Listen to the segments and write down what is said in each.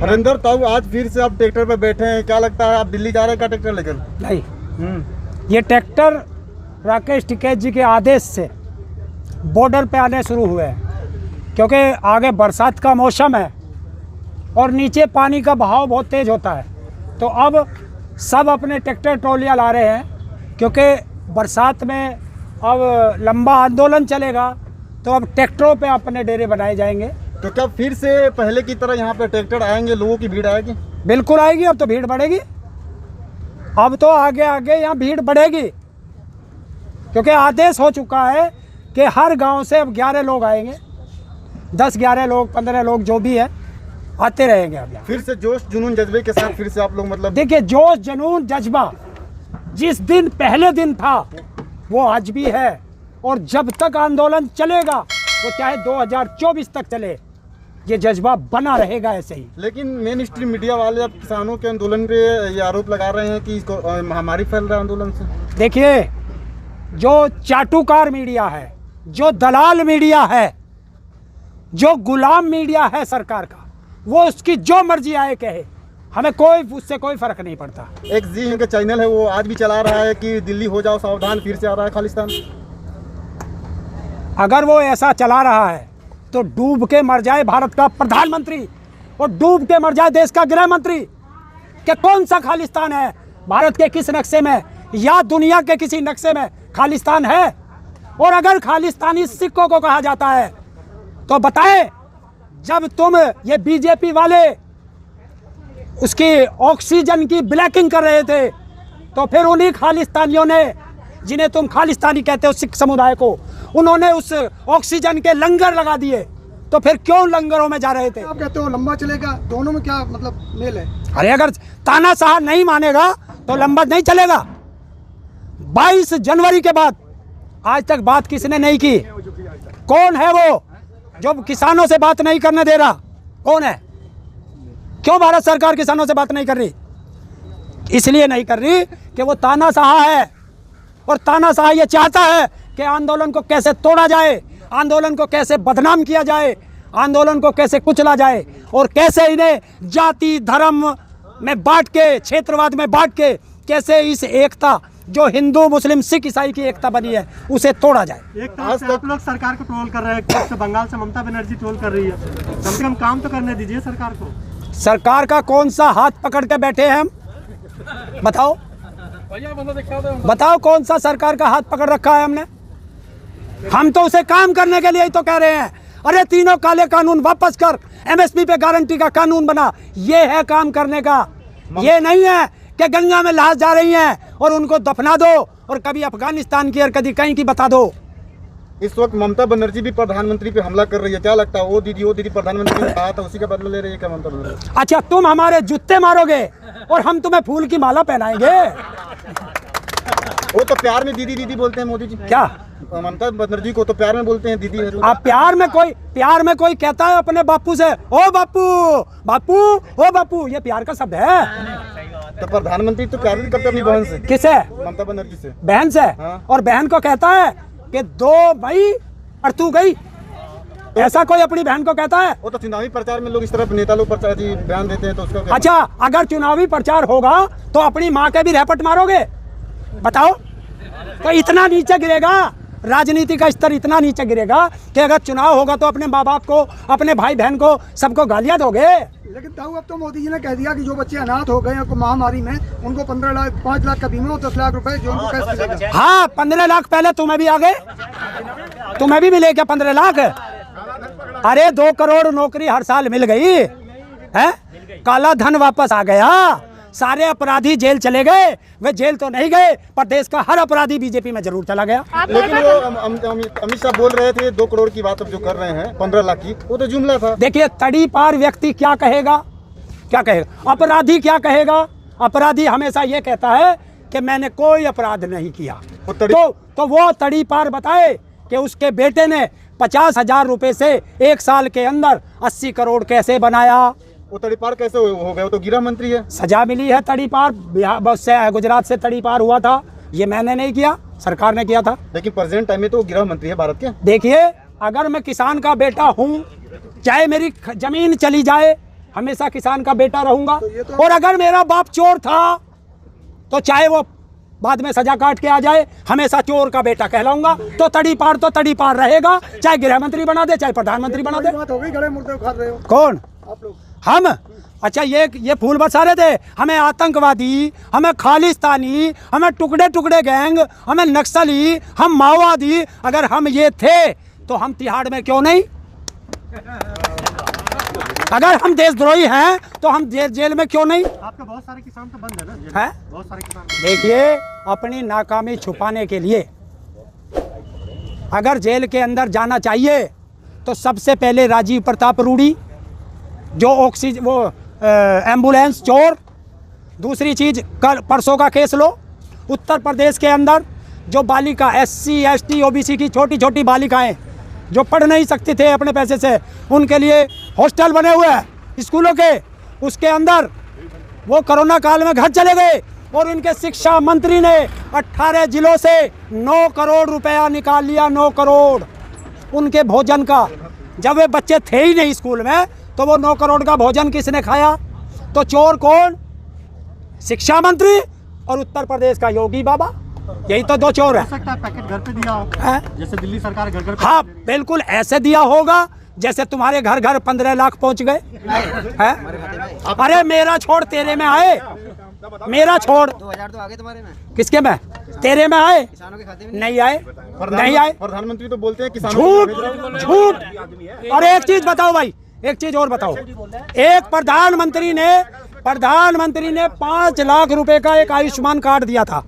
हरिंदर ताऊ, आज फिर से आप ट्रैक्टर पे बैठे हैं, क्या लगता है आप दिल्ली जा रहे हैं क्या ट्रैक्टर लेकर? नहीं, ये ट्रैक्टर राकेश टिकैत जी के आदेश से बॉर्डर पे आने शुरू हुए हैं, क्योंकि आगे बरसात का मौसम है और नीचे पानी का बहाव बहुत तेज़ होता है। तो अब सब अपने ट्रैक्टर ट्रॉलियाँ ला रहे हैं, क्योंकि बरसात में अब लंबा आंदोलन चलेगा, तो अब ट्रैक्टरों पे अपने डेरे बनाए जाएंगे। तो क्या फिर से पहले की तरह यहाँ पे ट्रैक्टर आएंगे, लोगों की भीड़ आएगी? बिल्कुल आएगी, अब तो भीड़ बढ़ेगी। अब तो आगे आगे यहाँ भीड़ बढ़ेगी, क्योंकि आदेश हो चुका है कि हर गांव से अब 11 लोग आएंगे, 10-11 लोग, 15 लोग, जो भी है, आते रहेंगे। अब यहाँ फिर से जोश जुनून जज्बे के साथ फिर से आप लोग मतलब देखिए, जोश जुनून जज्बा जिस दिन पहले दिन था वो आज भी है, और जब तक आंदोलन चलेगा, वो चाहे 2024 तक चले, ये जज्बा बना रहेगा ऐसे ही। लेकिन मेन स्ट्रीम मीडिया वाले अब किसानों के आंदोलन पे ये आरोप लगा रहे हैं कि इसको महामारी फैल रहा है आंदोलन से। देखिए, जो चाटुकार मीडिया है, जो दलाल मीडिया है, जो गुलाम मीडिया है सरकार का, वो उसकी जो मर्जी आए कहे, हमें कोई उससे कोई फर्क नहीं पड़ता। एक जी हिंद का चैनल है, वो आज भी चला रहा है कि दिल्ली हो जाओ सावधान, फिर से आ रहा है खालिस्तान। अगर वो ऐसा चला रहा है तो डूब के मर जाए भारत का प्रधानमंत्री और डूब के मर जाए देश का गृह मंत्री। कि कौन सा खालिस्तान है? भारत के किस नक्शे में या दुनिया के किसी नक्शे में खालिस्तान है? और अगर खालिस्तानी सिखों को कहा जाता है तो बताएं, जब तुम ये बीजेपी वाले उसकी ऑक्सीजन की ब्लैकिंग कर रहे थे, तो फिर उन्हीं खालिस्तानियों ने, जिन्हें तुम खालिस्तानी कहते हो सिख समुदाय को, उन्होंने उस ऑक्सीजन के लंगर लगा दिए। तो फिर क्यों लंगरों में जा रहे थे? आप कहते हो लंबा चलेगा, दोनों में क्या मतलब मेल है? अरे अगर तानाशाह नहीं मानेगा तो लंबा नहीं चलेगा। 22 जनवरी के बाद आज तक बात किसने नहीं की? कौन है वो जो किसानों से बात नहीं करने दे रहा? कौन है? क्यों भारत सरकार किसानों से बात नहीं कर रही? इसलिए नहीं कर रही कि वो तानाशाह है, और तानाशाह ये चाहता है कि आंदोलन को कैसे तोड़ा जाए, आंदोलन को कैसे बदनाम किया जाए, आंदोलन को कैसे कुचला जाए, और कैसे इन्हें जाति धर्म में बांट के, क्षेत्रवाद में बांट के, कैसे इस एकता जो हिंदू मुस्लिम सिख ईसाई की एकता बनी है उसे तोड़ा जाए। एक तरफ से आप लोग सरकार को ट्रोल कर रहे हैं, एक तरफ से बंगाल से ममता बनर्जी ट्रोल कर रही है। कम से कम काम तो करने दीजिए सरकार को। सरकार का कौन सा हाथ पकड़ के बैठे हैं हम? बताओ बताओ, कौन सा सरकार का हाथ पकड़ रखा है हमने? हम तो उसे काम करने के लिए ही तो कह रहे हैं। अरे तीनों काले कानून वापस कर, एमएसपी पे गारंटी का कानून बना, ये है काम करने का। ये नहीं है कि गंगा में लाश जा रही हैं और उनको दफना दो, और कभी अफगानिस्तान की और कभी कहीं की बता दो। इस वक्त ममता बनर्जी भी प्रधानमंत्री पे हमला कर रही है, क्या लगता है? वो दीदी प्रधानमंत्री ने कहा था, उसी का बदला ले रही है क्या ममता बनर्जी? अच्छा, तुम हमारे जूते मारोगे और हम तुम्हें फूल की माला पहनाएंगे? वो तो प्यार में दीदी दीदी बोलते हैं मोदी जी। क्या ममता बनर्जी को तो प्यार में बोलते हैं दीदी है। आप प्यार में कोई कहता है अपने बापू से, ओ बापू बापू, ओ बापू, ये प्यार का शब्द है? तो प्रधानमंत्री तो प्यार भी करते अपनी बहन से। किसे? ममता बनर्जी से। बहन से। हाँ। और बहन को कहता है कि 2 मई और तू गई, ऐसा कोई अपनी बहन को कहता है? वो तो चुनावी प्रचार में लोग इस तरफ नेता लोग प्रचार जी बयान देते हैं, तो उसका क्या? अच्छा, अगर चुनावी प्रचार होगा तो अपनी माँ के भी रैपट मारोगे? बताओ। तो इतना नीचे गिरेगा, राजनीति का स्तर इतना नीचे गिरेगा कि अगर चुनाव होगा तो अपने माँ बाप को, अपने भाई बहन को, सबको गालियाँ दोगे? लेकिन ताऊ, अब तो मोदी जी ने कह दिया कि जो बच्चे अनाथ हो गए हैं महामारी में, उनको 15 लाख 5 लाख का बीमा और 10 लाख रुपए जो उनको कैसे मिलेगा? हाँ, 15 लाख पहले तुम्हें भी आ गए, तुम्हें भी मिले क्या 15 लाख? अरे 2 करोड़ नौकरी हर साल मिल गई है, काला धन वापस आ गया, सारे अपराधी जेल चले गए। वे जेल तो नहीं गए, पर देश का हर अपराधी बीजेपी में जरूर चला गया। लेकिन वो अमित शाह बोल रहे थे 2 करोड़ की बात अब जो कर रहे हैं 15 लाख की, वो तो जुमला था। देखिए, तड़ी पार व्यक्ति क्या कहेगा, क्या कहेगा? अपराधी क्या कहेगा? अपराधी हमेशा ये कहता है कि मैंने कोई अपराध नहीं किया। तो वो तड़ी पार बताए कि उसके बेटे ने 50,000 रुपए से 1 साल के अंदर 80 करोड़ कैसे बनाया। वो तड़ी पार कैसे हो गया? वो तो गृह मंत्री है। सजा मिली है तड़ी पार, बिहार से, गुजरात से तड़ी पार हुआ था, ये मैंने नहीं किया, सरकार ने किया था। लेकिन प्रेजेंट टाइम में तो गृह मंत्री है भारत के। देखिए, अगर मैं किसान का बेटा हूँ, चाहे मेरी जमीन चली जाए, हमेशा किसान का बेटा रहूंगा। ये तो- और अगर मेरा बाप चोर था तो चाहे वो बाद में सजा काट के आ जाए, हमेशा चोर का बेटा कहलाऊंगा। तो तड़ी पार रहेगा, चाहे गृह मंत्री बना दे, चाहे प्रधानमंत्री बना दे। बात हो गई, गले मुर्दे उखाड़ रहे हो कौन? आप लोग। हम? अच्छा, ये फूल बरसा रहे थे, हमें आतंकवादी, हमें खालिस्तानी, हमें टुकड़े टुकड़े गैंग, हमें नक्सली, हम माओवादी। अगर हम ये थे तो हम तिहाड़ में क्यों नहीं? अगर हम देशद्रोही हैं तो हम जेल में क्यों नहीं? आपके बहुत सारे किसान तो बंद है ना जेल है? में। बहुत सारे किसान देखिए, अपनी नाकामी छुपाने के लिए अगर जेल के अंदर जाना चाहिए तो सबसे पहले राजीव प्रताप रूडी जो ऑक्सीजन वो एम्बुलेंस चोर। दूसरी चीज, कल परसों का केस लो, उत्तर प्रदेश के अंदर जो बालिका SC ST OBC की छोटी छोटी बालिकाएं जो पढ़ नहीं सकती थे अपने पैसे से, उनके लिए हॉस्टल बने हुए हैं स्कूलों के, उसके अंदर वो कोरोना काल में घर चले गए और उनके शिक्षा मंत्री ने 18 जिलों से 9 करोड़ रुपया निकाल लिया। 9 करोड़ उनके भोजन का। जब वे बच्चे थे ही नहीं स्कूल में तो वो 9 करोड़ का भोजन किसने खाया? तो चोर कौन? शिक्षा मंत्री और उत्तर प्रदेश का योगी बाबा। यही तो 2 चोर हो है। सकता है पैकेट घर पे दिया हो, हैं? जैसे दिल्ली सरकार घर घर पे हाँ, बिल्कुल ऐसे दिया होगा जैसे तुम्हारे घर घर 15 लाख पहुंच गए हैं। अरे मेरा छोड़ तेरे में आए, मेरा छोड़ 2000 तो आगे तुम्हारे में, किसके में? तेरे में आए? किसानों के खाते में नहीं आए, नहीं आए। प्रधानमंत्री तो बोलते हैं किसानों झूठ को- झूठ। और एक चीज बताओ भाई, एक चीज और बताओ। एक प्रधानमंत्री ने 5 लाख रुपए का एक आयुष्मान कार्ड दिया था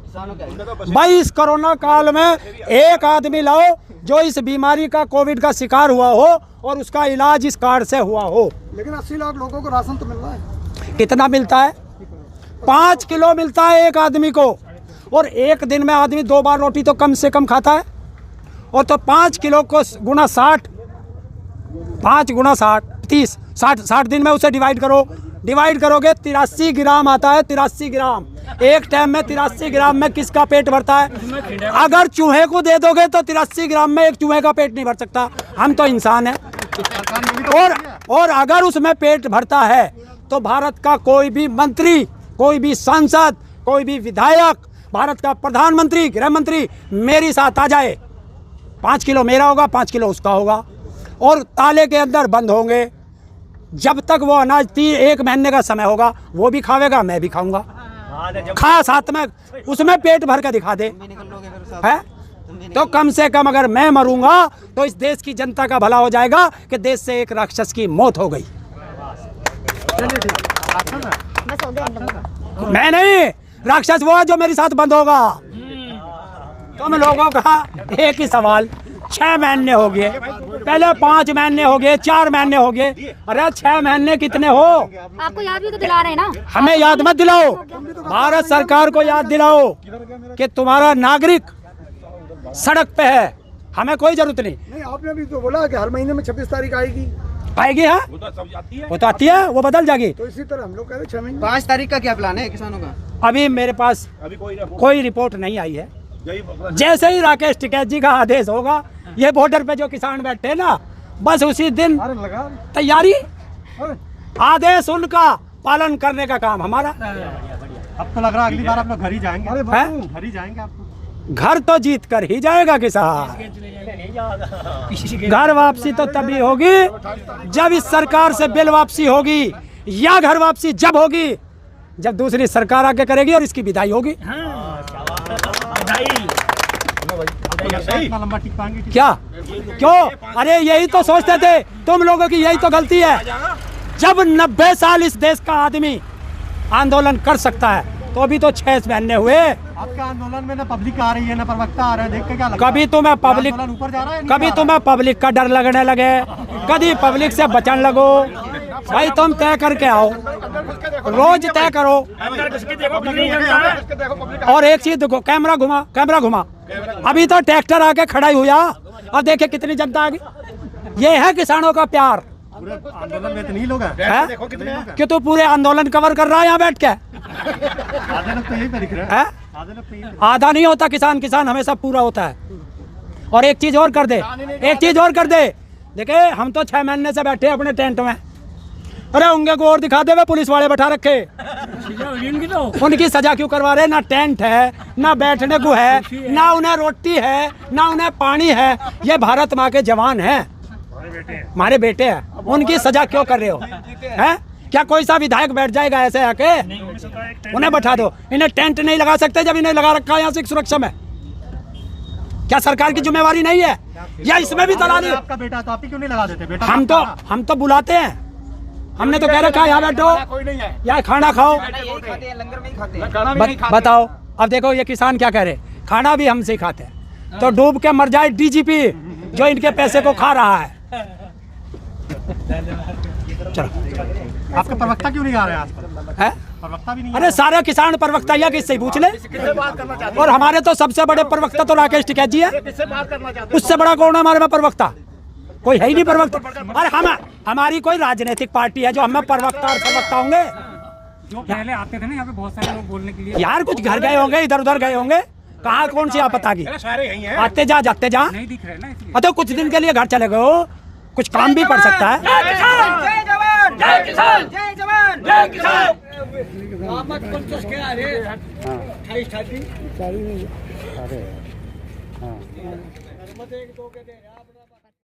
भाई। इस कोरोना काल में एक आदमी लाओ जो इस बीमारी का, कोविड का शिकार हुआ हो और उसका इलाज इस कार्ड से हुआ हो। लेकिन 80 लाख लोगों को राशन तो मिल रहा है। कितना मिलता है? 5 किलो मिलता है एक आदमी को। और एक दिन में आदमी 2 बार रोटी तो कम से कम खाता है। और तो 5 किलो को गुना 60, 5 गुना 60, 30, 60 दिन में उसे डिवाइड करोगे 83 ग्राम आता है। 83 ग्राम एक टाइम में, 83 ग्राम में किसका पेट भरता है? अगर चूहे को दे दोगे तो 83 ग्राम में एक चूहे का पेट नहीं भर सकता। हम तो इंसान हैं। और अगर उसमें पेट भरता है तो भारत का कोई भी मंत्री, कोई भी सांसद, कोई भी विधायक, भारत का प्रधानमंत्री, गृह मंत्री मेरे साथ आ जाए, 5 किलो मेरा होगा, 5 किलो उसका होगा और ताले के अंदर बंद होंगे। जब तक वो अनाज 1 महीने का समय होगा वो भी खावेगा, मैं भी खाऊंगा। खा साथ में, उसमें पेट भर के दिखा दे भी निकल लोगे फिर साथ। है। तो कम से कम अगर मैं मरूंगा तो इस देश की जनता का भला हो जाएगा कि देश से एक राक्षस की मौत हो गई। मैं नहीं, राक्षस वो है जो मेरे साथ बंद होगा। तुम लोगों का एक ही सवाल, 6 महीने हो गए, पहले 5 महीने हो गए, 4 महीने हो गए। अरे 6 महीने कितने हो? आपको याद भी तो दिला रहे हैं ना। हमें याद मत दिलाओ, भारत सरकार को याद दिलाओ कि तुम्हारा नागरिक सड़क पे है, हमें कोई जरूरत नहीं। नहीं, आपने भी तो बोला कि हर महीने में 26 तारीख आएगी, आएगी है, वो तो आती है, वो बदल जाएगी। तो इसी तरह हम लोग कह रहे 6 महीने। 5 तारीख का क्या प्लान है किसानों का? अभी मेरे पास कोई रिपोर्ट नहीं आई है। जैसे ही राकेश टिकैत जी का आदेश होगा, ये बॉर्डर पे जो किसान बैठे हैं ना, बस उसी दिन तैयारी, आदेश उनका पालन करने का काम हमारा। अब तो लग रहा है अगली बार आप लोग घर ही जाएंगे। हैं? घर ही जाएंगे आप लोग। घर तो जीत कर ही जाएगा किसान। घर वापसी तो तभी होगी जब इस सरकार से बिल वापसी होगी, या घर वापसी जब होगी जब दूसरी सरकार आके करेगी और इसकी विदाई होगी। इतना लंबा टिक पाएंगे कि- क्या? क्यों? अरे यही तो सोचते थे तुम लोगों की, यही तो गलती है। जब 90 साल इस देश का आदमी आंदोलन कर सकता है तो अभी तो 6 महीने हुए। आपके आंदोलन में ना पब्लिक आ रही है ना प्रवक्ता आ रहे हैं, देख के क्या लगता है? कभी तुम्हें पब्लिक, आंदोलन ऊपर जा रहा है, नीचे कभी जा रहा है? तुम्हें पब्लिक का डर लगने लगे, कभी पब्लिक से बचने लगो। भाई तुम तय करके आओ, रोज तय करो। और एक चीज देखो, कैमरा घुमा। अभी तो ट्रैक्टर आके खड़ा ही हुआ और देखे कितनी जनता आ गई। ये है किसानों का प्यार पूरे आंदोलन में इतने ही लोग हैं। है कि तू पूरे आंदोलन कवर कर रहा है यहाँ बैठ के। आधे लोग तो यही पे दिख रहे हैं। है? आधे लोग तो यही पे- आधा नहीं होता किसान हमेशा पूरा होता है। और एक चीज और कर दे, देखे हम तो 6 महीने से बैठे अपने टेंट में, अरे उनके को और दिखा दे, वे पुलिस वाले बैठा रखे। उनकी सजा क्यों करवा रहे? ना टेंट है, ना बैठने को है, ना उन्हें रोटी है, ना उन्हें पानी है। ये भारत माँ के जवान हैं, हमारे बेटे हैं, उनकी सजा क्यों कर रहे हो? हैं? क्या कोई सा विधायक बैठ जाएगा ऐसे आके? उन्हें बैठा दो। इन्हें टेंट नहीं लगा सकते जब इन्हें लगा रखा है यहाँ से सुरक्षा में। क्या सरकार की जिम्मेवारी नहीं है? या इसमें भी दलाली? आपका बेटा तो आप ही क्यों नहीं लगा देते? बेटा हम तो बुलाते हैं, हमने तो कह रखा है यहाँ बैठो, यहाँ खाना खाओ। खाते हैं, लंगर में ही खाते हैं। बताओ, अब देखो ये किसान क्या कह रहे, खाना भी हमसे ही खाते हैं, तो डूब के मर जाए डीजीपी जो इनके पैसे को खा रहा है। चलो, आपका प्रवक्ता क्यों नहीं आ रहे हैं आज पर? है? प्रवक्ता भी नहीं। अरे सारे किसान प्रवक्ता या किससे पूछ ले। और हमारे तो सबसे बड़े प्रवक्ता तो राकेश टिकैत जी है, उससे बड़ा कौन है हमारे में प्रवक्ता? कोई है ही नहीं प्रवक्ता। अरे हमारी कोई राजनीतिक पार्टी है जो हमें प्रवक्ता और प्रवक्ता होंगे? जो पहले आते थे ना यहाँ पे बहुत सारे लोग बोलने के लिए। यार कुछ घर गए होंगे, इधर उधर गए होंगे, कहाँ कौन सी आपत्ता की? आते जा जाते जा, नहीं दिख रहे ना इसलिए। तो कुछ दिन के लिए घर चले गए हो, कुछ काम भी पड़ सकता है। जय जवान, जय किसान, जय जवान, जय किसान। अरे